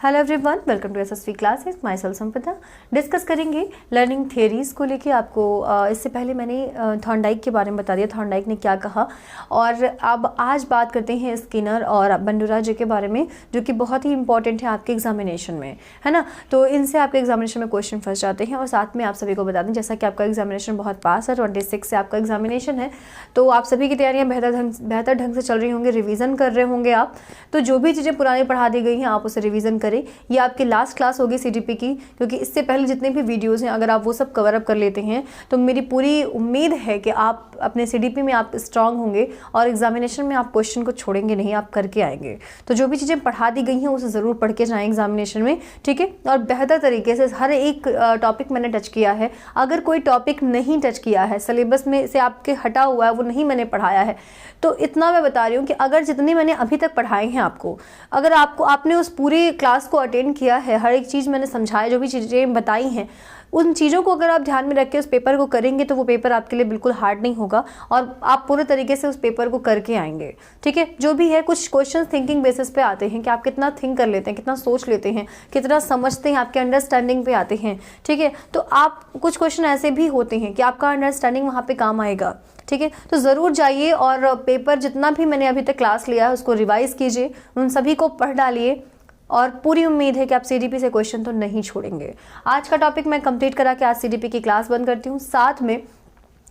Hello everyone, welcome to SSV classes. Myself Sampada. Discuss करेंगे learning theories को लेके। आपको इससे पहले मैंने थॉर्नडाइक के बारे में बता दिया, थॉर्नडाइक ने क्या कहा। और अब आज बात करते हैं स्किनर और बंडूरा जी के बारे में, जो कि बहुत ही इंपॉर्टेंट है आपके एग्जामिनेशन में, है ना। तो इनसे आपके एग्जामिनेशन में क्वेश्चन फंस जाते हैं। और साथ में आप सभी को बता दें, जैसा कि आपका एग्जामिनेशन बहुत पास है, 26 से आपका एग्जामिनेशन है, तो आप सभी की तैयारियाँ बेहतर ढंग से चल रही होंगी, रिविज़न कर रहे होंगे आप। तो जो भी चीज़ें पुरानी पढ़ा दी गई हैं आप उसे रिविज़न करें। ये आपकी लास्ट क्लास होगी सीडीपी की, क्योंकि इससे पहले जितने भी वीडियोस हैं अगर आप वो सब कवर अप कर लेते हैं तो मेरी पूरी उम्मीद है कि आप अपने सीडीपी में आप स्ट्रांग होंगे और एग्जामिनेशन में आप क्वेश्चन को छोड़ेंगे नहीं, आप करके आएंगे। तो जो भी चीज़ें पढ़ा दी गई हैं उसे ज़रूर पढ़ के जाएँ एग्जामिनेशन में, ठीक है। और बेहतर तरीके से हर एक टॉपिक मैंने टच किया है। अगर कोई टॉपिक नहीं टच किया है, सिलेबस में से आपके हटा हुआ है, वो नहीं मैंने पढ़ाया है, तो इतना मैं बता रही हूँ कि अगर जितनी मैंने अभी तक पढ़ाए हैं आपको, अगर आपने उस पूरी क्लास को अटेंड किया है, हर एक चीज़ मैंने समझाया, जो भी चीज़ें बताई हैं, उन चीज़ों को अगर आप ध्यान में रख के उस पेपर को करेंगे तो वो पेपर आपके लिए बिल्कुल हार्ड नहीं होगा और आप पूरे तरीके से उस पेपर को करके आएंगे, ठीक है। जो भी है, कुछ क्वेश्चन थिंकिंग बेसिस पे आते हैं कि आप कितना थिंक कर लेते हैं, कितना सोच लेते हैं, कितना समझते हैं, आपके अंडरस्टैंडिंग पे आते हैं, ठीक है। तो आप कुछ क्वेश्चन ऐसे भी होते हैं कि आपका अंडरस्टैंडिंग वहाँ पे काम आएगा, ठीक है। तो ज़रूर जाइए और पेपर जितना भी मैंने अभी तक क्लास लिया है उसको रिवाइज कीजिए, उन सभी को पढ़ डालिए और पूरी उम्मीद है कि आप सीडीपी से क्वेश्चन तो नहीं छोड़ेंगे। आज का टॉपिक मैं कंप्लीट करा के आज सीडीपी की क्लास बंद करती हूँ। साथ में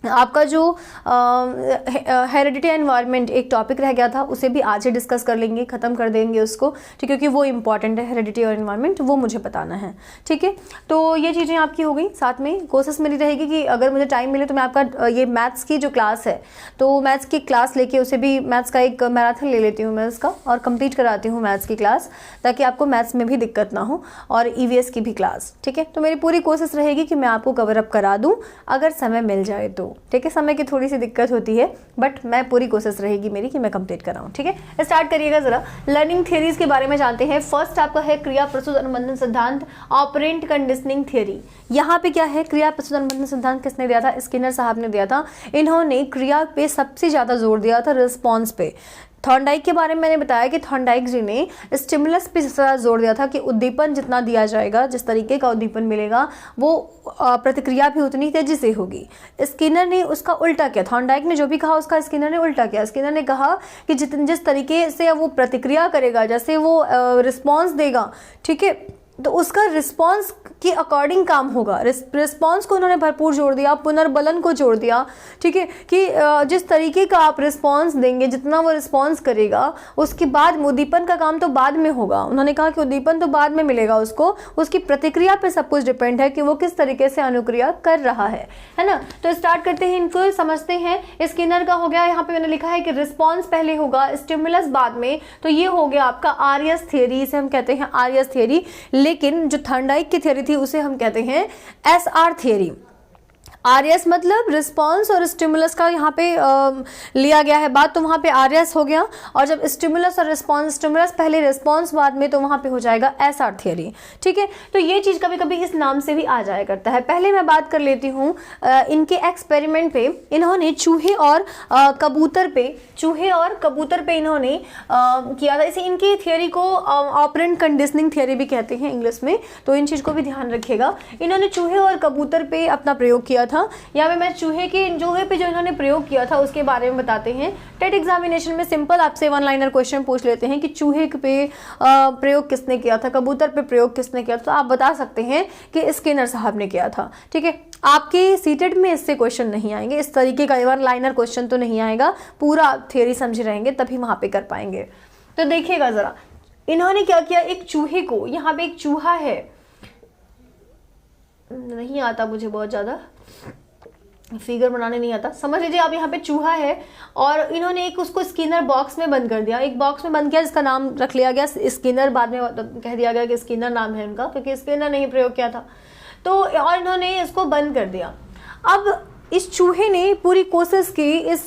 आपका जो हेरिडिटी एनवायरनमेंट एक टॉपिक रह गया था उसे भी आज ही डिस्कस कर लेंगे, ख़त्म कर देंगे उसको, ठीक है, क्योंकि वो इंपॉर्टेंट है। हेरिडिटी और एनवायरनमेंट वो मुझे बताना है, ठीक है। तो ये चीज़ें आपकी हो गई। साथ में कोशिश मेरी रहेगी कि अगर मुझे टाइम मिले तो मैं आपका ये मैथ्स की जो क्लास है, तो मैथ्स की क्लास लेके उसे भी, मैथ्स का एक मैराथन ले लेती हूँ मैं उसका और कंप्लीट कराती हूँ मैथ्स की क्लास, ताकि आपको मैथ्स में भी दिक्कत ना हो, और ईवीएस की भी क्लास, ठीक है। तो मेरी पूरी कोशिश रहेगी कि मैं आपको कवर अप करा दूँ अगर समय मिल जाए तो, ठीक है। समय की थोड़ी सी दिक्कत होती है, बट मैं पूरी कोशिश रहेगी मेरी कि मैं कंप्लीट कराऊं, ठीक है। स्टार्ट करिएगा जरा। लर्निंग थियरीज के बारे में जानते हैं। फर्स्ट आपका है क्रिया प्रस्तुत अनुबंधन सिद्धांत, ऑपरेंट कंडीशनिंग थियरी। यहाँ पे क्या है, क्रिया प्रस्तुत अनुबंधन सिद्धांत किसने दिया था? स्किनर साहब ने दिया था। इन्होंने क्रिया पे सबसे ज्यादा जोर दिया था, रिस्पॉन्स पे। थॉर्नडाइक के बारे में मैंने बताया कि थॉर्नडाइक जी ने स्टिमुलस पे ज़्यादा जोर दिया था कि उद्दीपन जितना दिया जाएगा, जिस तरीके का उद्दीपन मिलेगा, वो प्रतिक्रिया भी उतनी तेजी से होगी। स्किनर ने उसका उल्टा किया। थॉर्नडाइक ने जो भी कहा उसका स्किनर ने उल्टा किया। स्किनर ने कहा कि जिस तरीके से वो प्रतिक्रिया करेगा, जैसे वो रिस्पॉन्स देगा, ठीक है, तो उसका रिस्पॉन्स के अकॉर्डिंग काम होगा। रिस्पॉन्स को उन्होंने भरपूर जोड़ दिया, पुनर्बलन को जोड़ दिया, ठीक है, कि जिस तरीके का आप रिस्पॉन्स देंगे, जितना वो रिस्पॉन्स करेगा, उसके बाद उद्दीपन का काम तो बाद में होगा। उन्होंने कहा कि उद्दीपन तो बाद में मिलेगा उसको, उसकी प्रतिक्रिया पे सब कुछ डिपेंड है कि वो किस तरीके से अनुक्रिया कर रहा है ना। तो स्टार्ट करते हैं, इनको समझते हैं। स्किनर का हो गया, यहाँ पे मैंने लिखा है कि रिस्पॉन्स पहले होगा, स्टिमुलस बाद में। तो ये हो गया आपका आर्यस थियरी, इसे हम कहते हैं आर्यस थियरी। लेकिन जो थॉर्नडाइक की थियरी थी उसे हम कहते हैं एसआर थियरी। आरएस मतलब रिस्पॉन्स और स्टिमुलस का यहाँ पे लिया गया है बात, तो वहाँ पे आरएस हो गया। और जब स्टिमुलस और रिस्पॉन्स, स्टिमुलस पहले रिस्पॉन्स बाद में, तो वहाँ पे हो जाएगा एसआर थियरी, ठीक है। तो ये चीज़ कभी कभी इस नाम से भी आ जाया करता है। पहले मैं बात कर लेती हूँ इनके एक्सपेरिमेंट पे। इन्होंने चूहे और कबूतर पे इन्होंने किया था। इसे इनकी थियरी को ऑपरेंट कंडीशनिंग थियरी भी कहते हैं इंग्लिश में, तो इन चीज़ को भी ध्यान रखिएगा। इन्होंने चूहे और कबूतर पे अपना प्रयोग किया था। यहाँ पे मैं चूहे पे जो इन्होंने प्रयोग किया था उसके बारे में बताते हैं। टेट एग्जामिनेशन में सिंपल आपसे वन लाइनर क्वेश्चन पूछ लेते हैं कि चूहे पे प्रयोग किसने किया था, कबूतर पे प्रयोग किसने किया था, तो आप बता सकते हैं कि स्किनर साहब ने किया था, ठीक है। आपके सीटेट में इससे क्वेश्चन नहीं आएंगे, इस तरीके का वन लाइनर क्वेश्चन तो नहीं आएगा, पूरा थियरी समझे रहेंगे तभी वहां पे कर पाएंगे। तो देखिएगा जरा, इन्होंने क्या किया, एक चूहे को, यहाँ पे एक चूहा है, नहीं आता मुझे बहुत ज़्यादा फिगर बनाने नहीं आता, समझ लीजिए आप। यहाँ पे चूहा है और इन्होंने एक उसको स्किनर बॉक्स में बंद कर दिया, एक बॉक्स में बंद किया जिसका नाम रख लिया गया स्किनर। बाद में कह दिया गया कि स्किनर नाम है उनका, क्योंकि स्किनर ने ही प्रयोग किया था। तो और इन्होंने इसको बंद कर दिया। अब इस चूहे ने पूरी कोशिश की, इस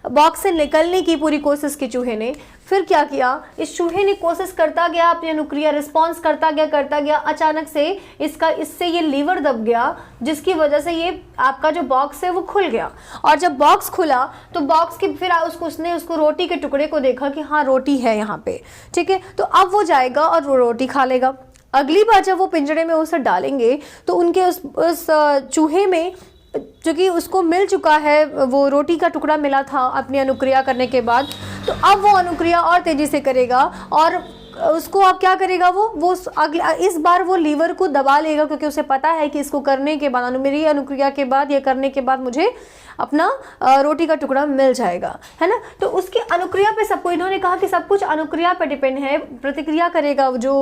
बॉक्स से निकलने की पूरी कोशिश की चूहे ने। फिर क्या किया, इस चूहे ने कोशिश करता गया, अपनी अनुक्रिया रिस्पॉन्स करता गया। अचानक से इससे ये लीवर दब गया, जिसकी वजह से ये आपका जो बॉक्स है वो खुल गया। और जब बॉक्स खुला तो बॉक्स की फिर उसने उसको रोटी के टुकड़े को देखा कि हाँ रोटी है यहाँ पे, ठीक है। तो अब वो जाएगा और वो रोटी खा लेगा। अगली बार जब वो पिंजरे में उसे डालेंगे तो उनके उस चूहे में, जो कि उसको मिल चुका है, वो रोटी का टुकड़ा मिला था अपनी अनुक्रिया करने के बाद, तो अब वो अनुक्रिया और तेजी से करेगा और उसको अब क्या करेगा, वो इस बार वो लीवर को दबा लेगा, क्योंकि उसे पता है कि इसको करने के बाद, मेरी अनुक्रिया के बाद, ये करने के बाद मुझे अपना रोटी का टुकड़ा मिल जाएगा, है ना। तो उसकी अनुक्रिया पे सबको, इन्होंने कहा कि सब कुछ अनुक्रिया पे डिपेंड है, प्रतिक्रिया करेगा। जो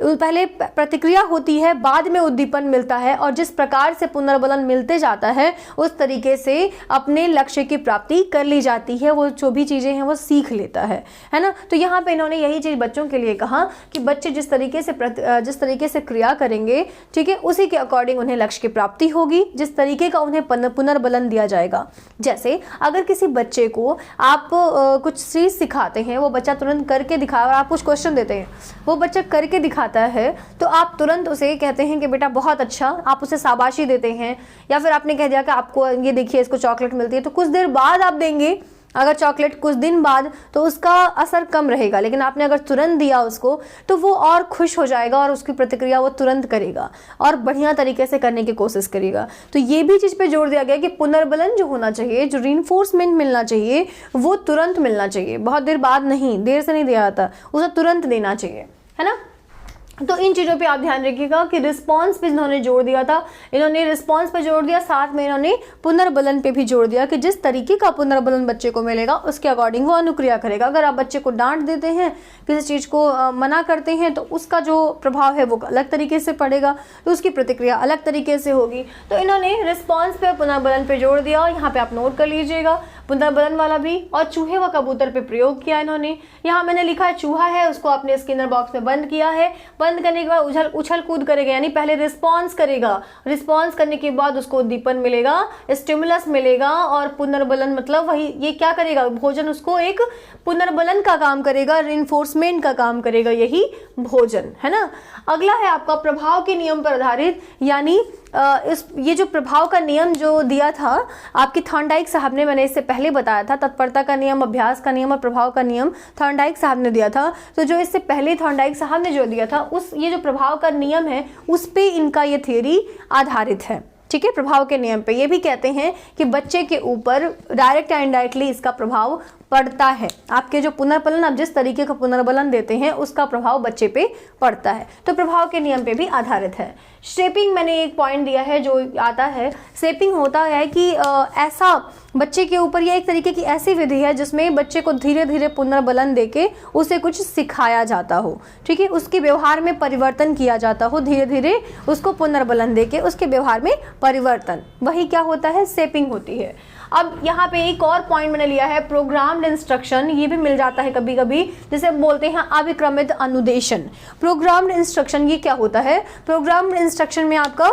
पहले प्रतिक्रिया होती है, बाद में उद्दीपन मिलता है, और जिस प्रकार से पुनर्बलन मिलते जाता है उस तरीके से अपने लक्ष्य की प्राप्ति कर ली जाती है। वो जो भी चीज़ें हैं वो सीख लेता है ना। तो यहाँ पे इन्होंने यही चीज़ बच्चों के लिए कहा कि बच्चे जिस तरीके से क्रिया करेंगे, ठीक है, उसी के अकॉर्डिंग उन्हें लक्ष्य की प्राप्ति होगी, जिस तरीके का उन्हें पुनर्बलन दिया जाएगा। जैसे अगर किसी बच्चे को आप कुछ चीज सिखाते हैं, वो बच्चा तुरंत करके दिखा, और आप कुछ क्वेश्चन देते हैं, वो बच्चा करके दिखाता है, तो आप तुरंत उसे कहते हैं कि बेटा बहुत अच्छा, आप उसे शाबाशी देते हैं। या फिर आपने कह दिया कि आपको ये देखिए इसको चॉकलेट मिलती है, तो कुछ देर बाद आप देंगे अगर चॉकलेट, कुछ दिन बाद, तो उसका असर कम रहेगा। लेकिन आपने अगर तुरंत दिया उसको, तो वो और खुश हो जाएगा और उसकी प्रतिक्रिया वो तुरंत करेगा और बढ़िया तरीके से करने की कोशिश करेगा। तो ये भी चीज़ पे जोर दिया गया कि पुनर्बलन जो होना चाहिए, जो रीइंफोर्समेंट मिलना चाहिए, वो तुरंत मिलना चाहिए, बहुत देर बाद नहीं, देर से नहीं दिया जाता, उसे तुरंत देना चाहिए, है ना। तो इन चीज़ों पे आप ध्यान रखिएगा कि रिस्पांस पे इन्होंने जोर दिया था, इन्होंने रिस्पांस पे जोर दिया, साथ में इन्होंने पुनर्बलन पे भी जोर दिया कि जिस तरीके का पुनर्बलन बच्चे को मिलेगा उसके अकॉर्डिंग वो अनुक्रिया करेगा। अगर आप बच्चे को डांट देते हैं, किसी चीज़ को मना करते हैं, तो उसका जो प्रभाव है वो अलग तरीके से पड़ेगा, तो उसकी प्रतिक्रिया अलग तरीके से होगी। तो इन्होंने रिस्पॉन्स पे, पुनर्बलन पे जोर दिया। यहाँ पे आप नोट कर लीजिएगा, पुनर्बलन वाला भी। और चूहे व कबूतर पे प्रयोग किया इन्होंने। यहाँ मैंने लिखा है चूहा है, उसको आपने स्किनर बॉक्स में बंद किया है, बंद करने के बाद उछल कूद करेगा, यानी पहले रिस्पॉन्स करेगा, रिस्पॉन्स करने के बाद उसको उद्दीपन मिलेगा, स्टिमुलस मिलेगा, और पुनर्बलन मतलब वही, ये क्या करेगा, भोजन उसको एक पुनर्बलन का काम करेगा, रिइंफोर्समेंट का काम करेगा, यही भोजन, है ना। अगला है आपका प्रभाव के नियम पर आधारित, यानी ये जो प्रभाव का नियम जो दिया था आपकी थॉर्नडाइक साहब ने, मैंने इससे पहले बताया था, तत्परता का नियम, अभ्यास का नियम और प्रभाव का नियम थॉर्नडाइक साहब ने दिया था। तो जो इससे पहले थॉर्नडाइक साहब ने जो दिया था, ये जो प्रभाव का नियम है उस पे इनका ये थ्योरी आधारित है, ठीक है, प्रभाव के नियम पे। ये भी कहते हैं कि बच्चे के ऊपर डायरेक्ट या इनडायरेक्टली इसका प्रभाव पड़ता है। आपके जो पुनर्बलन, आप जिस तरीके का पुनर्बलन देते हैं उसका प्रभाव बच्चे पे पड़ता है, तो प्रभाव के नियम पे भी आधारित है। शेपिंग मैंने एक पॉइंट दिया है जो आता है, शेपिंग होता है कि ऐसा बच्चे के ऊपर, यह एक तरीके की ऐसी विधि है जिसमें बच्चे को धीरे धीरे पुनर्बलन देके उसे कुछ सिखाया जाता हो, ठीक है, उसके व्यवहार में परिवर्तन किया जाता हो, धीरे धीरे उसको पुनर्बलन देके उसके व्यवहार में परिवर्तन, वही क्या होता है, शेपिंग होती है। अब यहाँ पे एक और पॉइंट मैंने लिया है, प्रोग्राम्ड इंस्ट्रक्शन, ये भी मिल जाता है कभी कभी, जिसे बोलते हैं अभिक्रमित अनुदेशन। प्रोग्राम्ड इंस्ट्रक्शन ये क्या होता है, प्रोग्राम्ड इंस्ट्रक्शन में आपका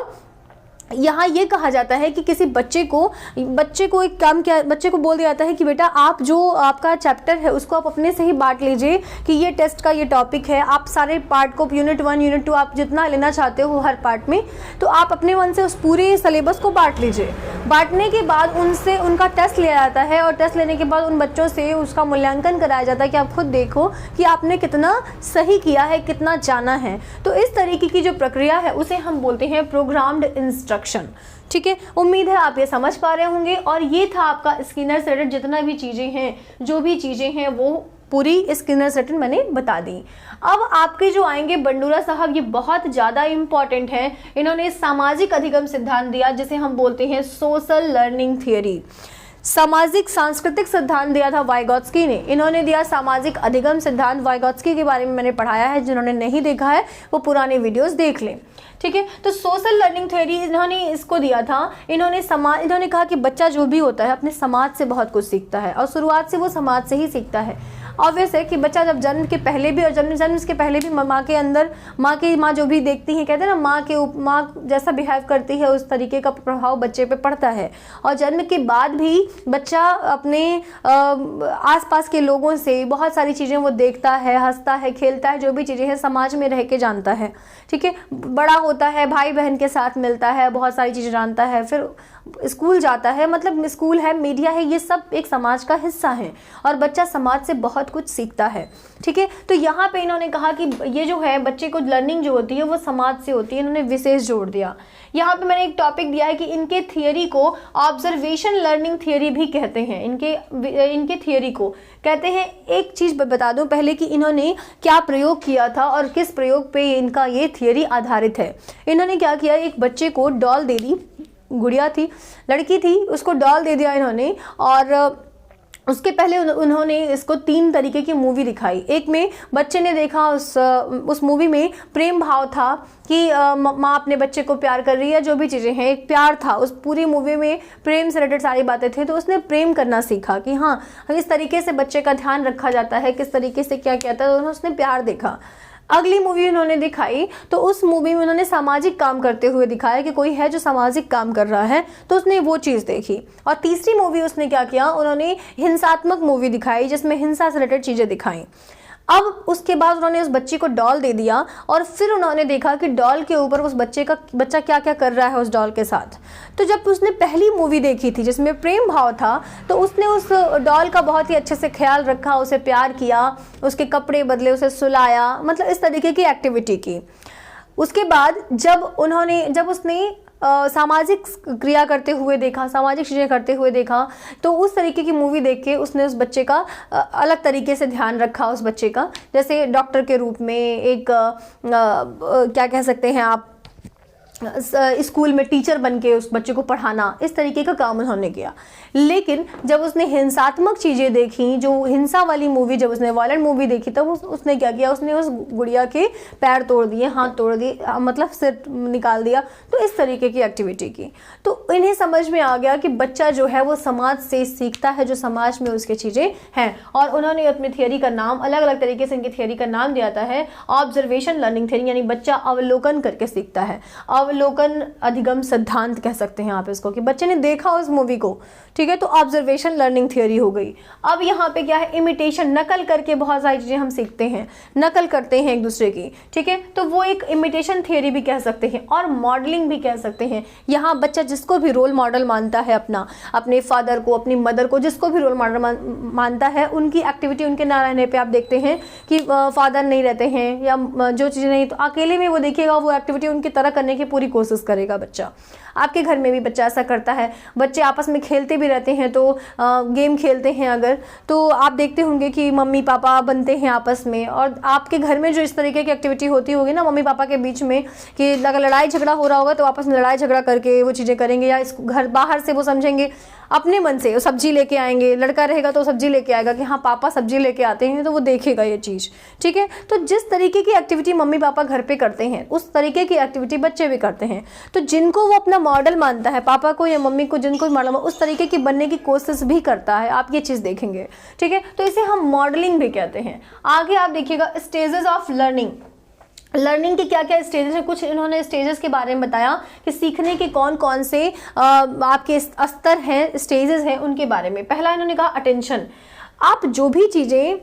यहाँ ये कहा जाता है कि किसी बच्चे को एक काम किया, बच्चे को बोल दिया जाता है कि बेटा आप जो आपका चैप्टर है उसको आप अपने से ही बांट लीजिए कि ये टेस्ट का ये टॉपिक है, आप सारे पार्ट को यूनिट 1 यूनिट 2 आप जितना लेना चाहते हो हर पार्ट में, तो आप अपने मन से उस पूरे सिलेबस को बांट लीजिए। बांटने के बाद उनसे उनका टेस्ट लिया जाता है, और टेस्ट लेने के बाद उन बच्चों से उसका मूल्यांकन कराया जाता है कि आप खुद देखो कि आपने कितना सही किया है, कितना जाना है। तो इस तरीके की जो प्रक्रिया है उसे हम बोलते हैं प्रोग्राम्ड इंस्ट्रक्शन, ठीक है। उम्मीद है आप ये समझ पा रहे होंगे। और ये था आपका स्किनर सेटेड, जितना भी चीजें हैं, जो भी चीजें हैं वो पूरी स्किनर सेटेड मैंने बता दी। अब आपके जो आएंगे बंडूरा साहब, ये बहुत ज्यादा इंपॉर्टेंट है। इन्होंने सामाजिक अधिगम सिद्धांत दिया जिसे हम बोलते हैं सोशल लर्निंग थियरी। सामाजिक सांस्कृतिक सिद्धांत दिया था वाइगोत्स्की ने। इन्होंने दिया सामाजिक अधिगम सिद्धांत, वाइगोत्स्की के बारे में मैंने पढ़ाया है, जिन्होंने नहीं देखा है वो पुराने वीडियोस देख लें। ठीक है, तो सोशल लर्निंग थ्योरी इन्होंने इसको दिया था। इन्होंने कहा कि बच्चा जो भी होता है अपने समाज से बहुत कुछ सीखता है और शुरुआत से वो समाज से ही सीखता है। ऑब्वियस है कि बच्चा जब जन्म के पहले भी और जन्म के पहले भी माँ के अंदर माँ जो भी देखती है, कहते हैं ना, माँ जैसा बिहेव करती है उस तरीके का प्रभाव बच्चे पे पड़ता है। और जन्म के बाद भी बच्चा अपने आसपास के लोगों से बहुत सारी चीज़ें वो देखता है, हंसता है, खेलता है, जो भी चीज़ें हैं समाज में रह के जानता है। ठीक है, बड़ा होता है, भाई बहन के साथ मिलता है, बहुत सारी चीज़ें जानता है, फिर स्कूल जाता है, मतलब स्कूल है, मीडिया है, ये सब एक समाज का हिस्सा है और बच्चा समाज से बहुत कुछ सीखता है। ठीक है, तो यहाँ पे इन्होंने कहा कि ये जो है बच्चे को लर्निंग जो होती है वो समाज से होती है। इन्होंने विशेष जोड़ दिया। यहाँ पे मैंने एक टॉपिक दिया है कि इनके थियरी को ऑब्जर्वेशन लर्निंग थियरी भी कहते हैं। इनके थियरी को कहते हैं। एक चीज़ बता दूं पहले कि इन्होंने क्या प्रयोग किया था और किस प्रयोग पे इनका ये थियरी आधारित है। इन्होंने क्या किया, एक बच्चे को डॉल दे दी, गुड़िया थी, लड़की थी, उसको डॉल दे दिया इन्होंने, और उसके पहले उन्होंने इसको 3 तरीके की मूवी दिखाई। एक में बच्चे ने देखा, उस मूवी में प्रेम भाव था कि माँ अपने बच्चे को प्यार कर रही है, जो भी चीज़ें हैं, एक प्यार था। उस पूरी मूवी में प्रेम से रिलेटेड सारी बातें थी, तो उसने प्रेम करना सीखा कि हाँ इस तरीके से बच्चे का ध्यान रखा जाता है, किस तरीके से क्या कहता है, तो उसने प्यार देखा। अगली मूवी उन्होंने दिखाई तो उस मूवी में उन्होंने सामाजिक काम करते हुए दिखाया कि कोई है जो सामाजिक काम कर रहा है, तो उसने वो चीज़ देखी। और तीसरी मूवी उसने क्या किया, उन्होंने हिंसात्मक मूवी दिखाई जिसमें हिंसा से रिलेटेड चीज़ें दिखाई। अब उसके बाद उन्होंने उस बच्ची को डॉल दे दिया और फिर उन्होंने देखा कि डॉल के ऊपर उस बच्चा क्या क्या कर रहा है उस डॉल के साथ। तो जब उसने पहली मूवी देखी थी जिसमें प्रेम भाव था, तो उसने उस डॉल का बहुत ही अच्छे से ख्याल रखा, उसे प्यार किया, उसके कपड़े बदले, उसे सुलाया, मतलब इस तरीके की एक्टिविटी की। उसके बाद जब उसने सामाजिक क्रिया करते हुए देखा, सामाजिक चीज़ें करते हुए देखा, तो उस तरीके की मूवी देख के उसने उस बच्चे का अलग तरीके से ध्यान रखा, उस बच्चे का, जैसे डॉक्टर के रूप में, एक क्या कह सकते हैं आप, स्कूल में टीचर बन के उस बच्चे को पढ़ाना, इस तरीके का काम उन्होंने किया। लेकिन जब उसने हिंसात्मक चीज़ें देखी, जो हिंसा वाली मूवी, जब उसने वायलेंट मूवी देखी, तब उसने क्या किया, उसने उस गुड़िया के पैर तोड़ दिए, हाथ तोड़ दिए, मतलब सिर निकाल दिया, तो इस तरीके की एक्टिविटी की। तो इन्हें समझ में आ गया कि बच्चा जो है वो समाज से सीखता है, जो समाज में उसके चीज़ें हैं। और उन्होंने अपनी थियरी का नाम, अलग अलग तरीके से इनकी थियरी का नाम दिया है ऑब्जर्वेशन लर्निंग थियरी, यानी बच्चा अवलोकन करके सीखता है। अवलोकन अधिगम सिद्धांत कह सकते हैं आप इसको, कि बच्चे ने देखा उस मूवी को, ठीक है, तो ऑब्जर्वेशन लर्निंग थियरी हो गई। अब यहाँ पे क्या है, इमिटेशन, नकल करके बहुत सारी चीज़ें हम सीखते हैं, नकल करते हैं एक दूसरे की, ठीक है, तो वो एक इमिटेशन थियरी भी कह सकते हैं और मॉडलिंग भी कह सकते हैं। यहाँ बच्चा जिसको भी रोल मॉडल मानता है, अपने फादर को, अपनी मदर को, जिसको भी रोल मॉडल मानता है, उनकी एक्टिविटी, उनके ना रहने पर आप देखते हैं कि फादर नहीं रहते हैं या जो चीज़ें नहीं, तो अकेले में वो देखिएगा, वो एक्टिविटी उनकी तरह करने की पूरी कोशिश करेगा बच्चा। आपके घर में भी बच्चा ऐसा करता है, बच्चे आपस में खेलते भी रहते हैं, तो गेम खेलते हैं अगर, तो आप देखते होंगे कि मम्मी पापा बनते हैं आपस में, और आपके घर में जो इस तरीके की एक्टिविटी होती होगी ना मम्मी पापा के बीच में, कि अगर लड़ाई झगड़ा हो रहा होगा तो आपस में लड़ाई झगड़ा करके वो चीज़ें करेंगे, या इस घर बाहर से वो समझेंगे अपने मन से, वो सब्जी लेके आएंगे, लड़का रहेगा तो सब्जी लेके आएगा कि हाँ पापा सब्जी लेके आते हैं, तो वो देखेगा ये चीज़, ठीक है। तो जिस तरीके की एक्टिविटी मम्मी पापा घर पे करते हैं, उस तरीके की एक्टिविटी बच्चे भी करते हैं। तो जिनको वो अपना मॉडल मानता है, पापा को या मम्मी को, जिनको मॉडल, उस तरीके की बनने की कोशिश भी करता है, आप ये चीज़ देखेंगे, ठीक है। तो इसे हम मॉडलिंग भी कहते हैं। आगे आप देखिएगा स्टेजेस ऑफ लर्निंग। लर्निंग के क्या क्या स्टेजेस हैं, कुछ इन्होंने स्टेजेस के बारे में बताया कि सीखने के कौन कौन से आपके स्तर हैं, स्टेजेस हैं, उनके बारे में। पहला इन्होंने कहा अटेंशन। आप जो भी चीज़ें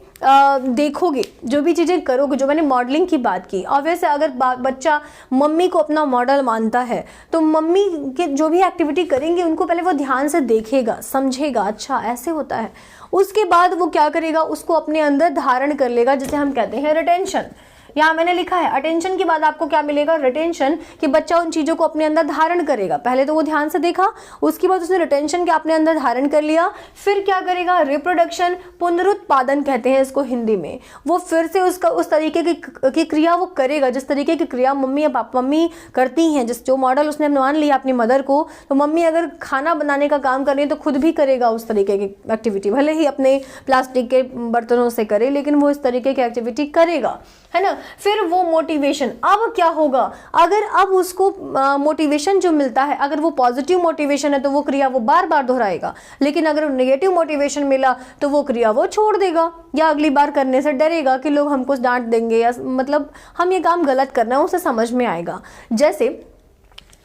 देखोगे, जो भी चीज़ें करोगे, जो मैंने मॉडलिंग की बात की, और वैसे अगर बच्चा मम्मी को अपना मॉडल मानता है तो मम्मी के जो भी एक्टिविटी करेंगे उनको पहले वो ध्यान से देखेगा, समझेगा, अच्छा ऐसे होता है। उसके बाद वो क्या करेगा, उसको अपने अंदर धारण कर लेगा, जिसे हम कहते हैं रिटेंशन। यहाँ मैंने लिखा है अटेंशन के बाद आपको क्या मिलेगा, रिटेंशन, कि बच्चा उन चीजों को अपने अंदर धारण करेगा। पहले तो वो ध्यान से देखा, उसके बाद उसने रिटेंशन के अपने अंदर धारण कर लिया, फिर क्या करेगा, रिप्रोडक्शन, पुनरुत्पादन कहते हैं इसको हिंदी में। वो फिर से उसका उस तरीके की क्रिया वो करेगा जिस तरीके की क्रिया मम्मी या पापा मम्मी करती हैं, जिस जो मॉडल उसने मान लिया अपनी मदर को, तो मम्मी अगर खाना बनाने का काम कर रही है तो खुद भी करेगा उस तरीके की एक्टिविटी, भले ही अपने प्लास्टिक के बर्तनों से करे लेकिन वो इस तरीके की एक्टिविटी करेगा, है ना। फिर वो मोटिवेशन, अब क्या होगा, अगर अब उसको मोटिवेशन जो मिलता है, अगर वो पॉजिटिव मोटिवेशन है तो वो क्रिया वो बार बार दोहराएगा, लेकिन अगर नेगेटिव मोटिवेशन मिला तो वो क्रिया वो छोड़ देगा या अगली बार करने से डरेगा कि लोग हमको डांट देंगे या मतलब हम ये काम गलत करना है, उसे समझ में आएगा। जैसे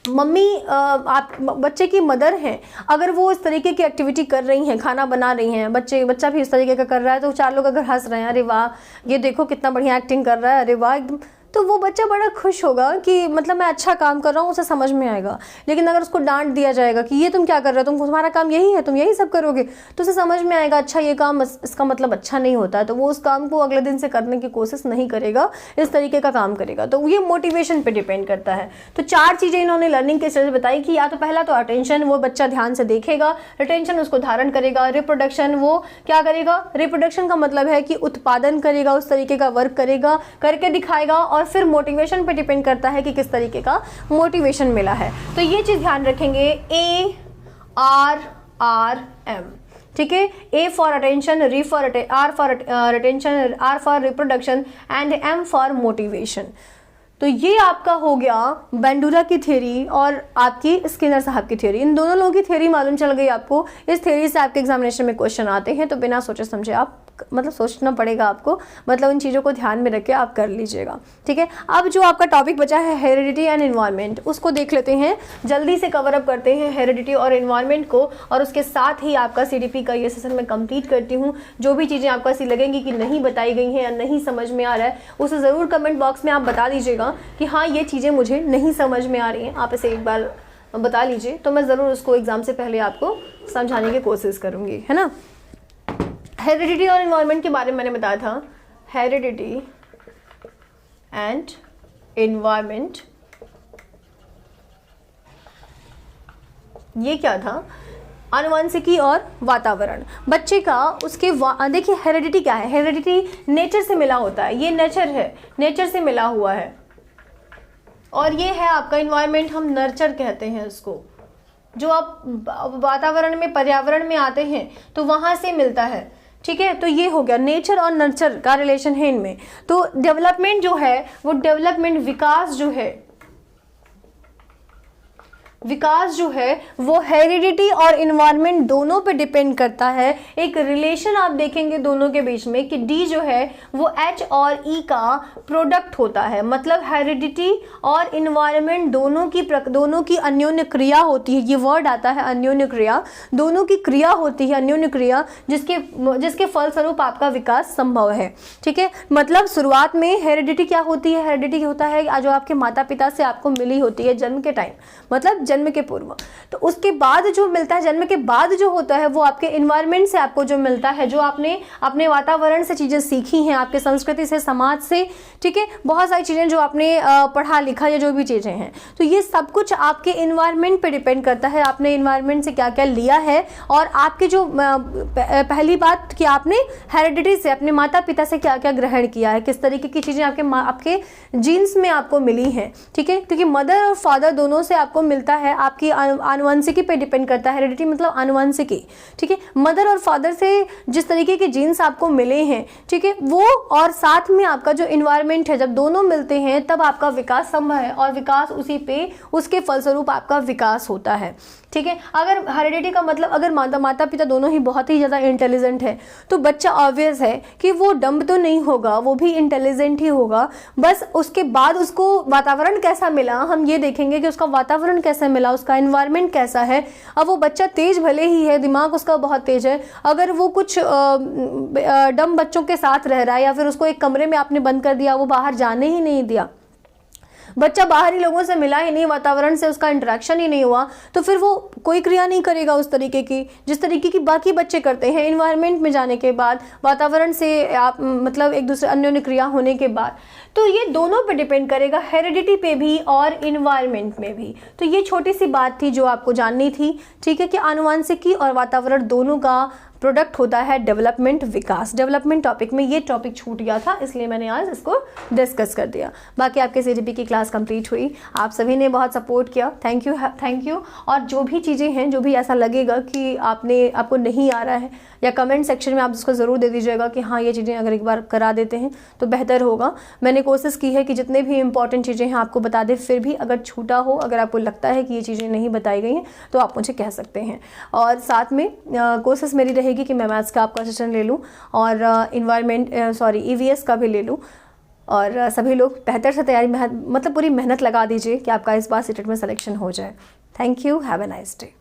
मम्मी आप बच्चे की मदर हैं, अगर वो इस तरीके की एक्टिविटी कर रही हैं, खाना बना रही हैं, बच्चा भी इस तरीके का कर रहा है, तो चार लोग अगर हंस रहे हैं, अरे वाह ये देखो कितना बढ़िया एक्टिंग कर रहा है, अरे वाह एकदम, तो वो बच्चा बड़ा खुश होगा कि मतलब मैं अच्छा काम कर रहा हूँ, उसे समझ में आएगा। लेकिन अगर उसको डांट दिया जाएगा कि ये तुम क्या कर रहे हो, तुम्हारा काम यही है, तुम यही सब करोगे, तो उसे समझ में आएगा अच्छा ये काम इसका मतलब अच्छा नहीं होता है, तो वो उस काम को अगले दिन से करने की कोशिश नहीं करेगा, इस तरीके का काम करेगा। तो ये मोटिवेशन पे डिपेंड करता है। तो चार चीज़ें इन्होंने लर्निंग के स्टेज बताई कि या तो पहला तो अटेंशन, वो बच्चा ध्यान से देखेगा, रिटेंशन उसको धारण करेगा, रिप्रोडक्शन वो क्या करेगा, रिप्रोडक्शन का मतलब है कि उत्पादन करेगा, उस तरीके का वर्क करेगा, करके दिखाएगा, और फिर मोटिवेशन पे डिपेंड करता है कि किस तरीके का मोटिवेशन मिला है। तो ये चीज ध्यान रखेंगे, ARRM, ठीक है, A for attention, R for retention, R for reproduction and M for motivation. तो ये आपका हो गया बेंडूरा की थ्योरी और आपकी स्किनर साहब की थ्योरी। इन दोनों लोगों की थ्योरी मालूम चल गई आपको। इस थ्योरी से आपके एग्जामिनेशन में क्वेश्चन आते हैं, तो बिना सोचे समझे आप मतलब सोचना पड़ेगा आपको, मतलब इन चीज़ों को ध्यान में रख के आप कर लीजिएगा, ठीक है। अब जो आपका टॉपिक बचा है हेरिडिटी एंड एनवायरनमेंट, उसको देख लेते हैं, जल्दी से कवर अप करते हैं हेरिडिटी और एनवायरनमेंट को, और उसके साथ ही आपका CDP का ये सेशन मैं कंप्लीट करती हूँ। जो भी चीज़ें आपको ऐसी लगेंगी कि नहीं बताई गई हैं या नहीं समझ में आ रहा है, उसे ज़रूर कमेंट बॉक्स में आप बता दीजिएगा कि हाँ ये चीज़ें मुझे नहीं समझ में आ रही हैं, आप इसे एक बार बता लीजिए, तो मैं ज़रूर उसको एग्ज़ाम से पहले आपको समझाने की कोशिश करूँगी, है ना। हेरिडिटी और एनवायरनमेंट के बारे में मैंने बताया था, हेरिडिटी एंड एनवायरनमेंट, ये क्या था, आनुवंशिकी और वातावरण। बच्चे का उसके देखिए हेरिडिटी क्या है, हेरिडिटी नेचर से मिला होता है, ये नेचर है, नेचर से मिला हुआ है, और ये है आपका एनवायरनमेंट, हम नर्चर कहते हैं इसको, जो आप वातावरण में पर्यावरण में आते हैं तो वहां से मिलता है, ठीक है। तो ये हो गया, नेचर और नर्चर का रिलेशन है इनमें। तो डेवलपमेंट जो है वो डेवलपमेंट, विकास जो है वो हेरिडिटी और इन्वायरमेंट दोनों पे डिपेंड करता है। एक रिलेशन आप देखेंगे दोनों के बीच में कि डी जो है वो H और E का प्रोडक्ट होता है, मतलब हेरिडिटी और इन्वायरमेंट दोनों की अन्योन्य क्रिया होती है। ये वर्ड आता है अन्योन्य क्रिया, दोनों की क्रिया होती है अन्योन्य क्रिया, जिसके फलस्वरूप आपका विकास संभव है, ठीक है। मतलब शुरुआत में हेरिडिटी क्या होती है, हेरिडिटी होता है जो आपके माता पिता से आपको मिली होती है जन्म के टाइम, मतलब जन्म के पूर्व। तो उसके बाद जो मिलता है, जन्म के बाद जो होता है वो आपके एनवायरनमेंट से आपको जो मिलता है, जो आपने अपने वातावरण से चीजें सीखी हैं, आपके संस्कृति से, समाज से, ठीक है, बहुत सारी चीजें जो आपने पढ़ा लिखा या जो भी चीजें हैं, तो ये सब कुछ आपके एनवायरनमेंट पे डिपेंड करता है, आपने एनवायरनमेंट से क्या क्या लिया है। और आपके जो पहली बात कि आपने हेरिडिटी से, अपने माता पिता से क्या क्या ग्रहण किया है, किस तरीके की चीजें आपके जीन्स में आपको मिली हैं, ठीक है, क्योंकि मदर और फादर दोनों से आपको मिलता है, आपकी आनुवंशिकी पे डिपेंड करता है। हेरिडिटी मतलब आनुवंशिकी, ठीक है, मदर और फादर से जिस तरीके के जीन्स आपको मिले हैं, ठीक है, वो और साथ में आपका जो एनवायरनमेंट है, जब दोनों मिलते हैं तब आपका विकास संभव है, और विकास उसी पे, उसके फलस्वरूप आपका विकास होता है, ठीक है। अगर हेरिडिटी का मतलब अगर माता पिता दोनों ही बहुत ही ज़्यादा इंटेलिजेंट है तो बच्चा ऑब्वियस है कि वो डम्ब तो नहीं होगा, वो भी इंटेलिजेंट ही होगा। बस उसके बाद उसको वातावरण कैसा मिला, हम ये देखेंगे कि उसका वातावरण कैसा मिला, उसका एनवायरनमेंट कैसा है। अब वो बच्चा तेज भले ही है, दिमाग उसका बहुत तेज है, अगर वो कुछ डम्ब बच्चों के साथ रह रहा है या फिर उसको एक कमरे में आपने बंद कर दिया, वो बाहर जाने ही नहीं दिया, बच्चा बाहरी लोगों से मिला ही नहीं, वातावरण से उसका इंटरेक्शन ही नहीं हुआ, तो फिर वो कोई क्रिया नहीं करेगा उस तरीके की जिस तरीके की बाकी बच्चे करते हैं। इन्वायरमेंट में जाने के बाद, वातावरण से आप मतलब एक दूसरे अन्योन्य क्रिया होने के बाद, तो ये दोनों पे डिपेंड करेगा, हेरिडिटी पे भी और इन्वायरमेंट में भी। तो ये छोटी सी बात थी जो आपको जाननी थी, ठीक है, कि आनुवंशिकी और वातावरण दोनों का प्रोडक्ट होता है डेवलपमेंट, विकास। डेवलपमेंट टॉपिक में ये टॉपिक छूट गया था, इसलिए मैंने आज इसको डिस्कस कर दिया। बाकी आपके सीडीपी की क्लास कंप्लीट हुई, आप सभी ने बहुत सपोर्ट किया, थैंक यू थैंक यू। और जो भी चीज़ें हैं, जो भी ऐसा लगेगा कि आपको नहीं आ रहा है, या कमेंट सेक्शन में आप उसको ज़रूर दे दीजिएगा कि हाँ ये चीज़ें अगर एक बार करा देते हैं तो बेहतर होगा। मैंने कोशिश की है कि जितने भी इंपॉर्टेंट चीज़ें हैं आपको बता दें, फिर भी अगर छूटा हो, अगर आपको लगता है कि ये चीज़ें नहीं बताई गई हैं तो आप मुझे कह सकते हैं। और साथ में कोशिश मेरी रहेगी कि मैं मैथ्स का आपका सेशन ले लूँ और EVS का भी ले लूँ, और सभी लोग बेहतर से तैयारी मतलब पूरी मेहनत लगा दीजिए कि आपका इस बार सीटेट में सिलेक्शन हो जाए। Thank you, have a nice day.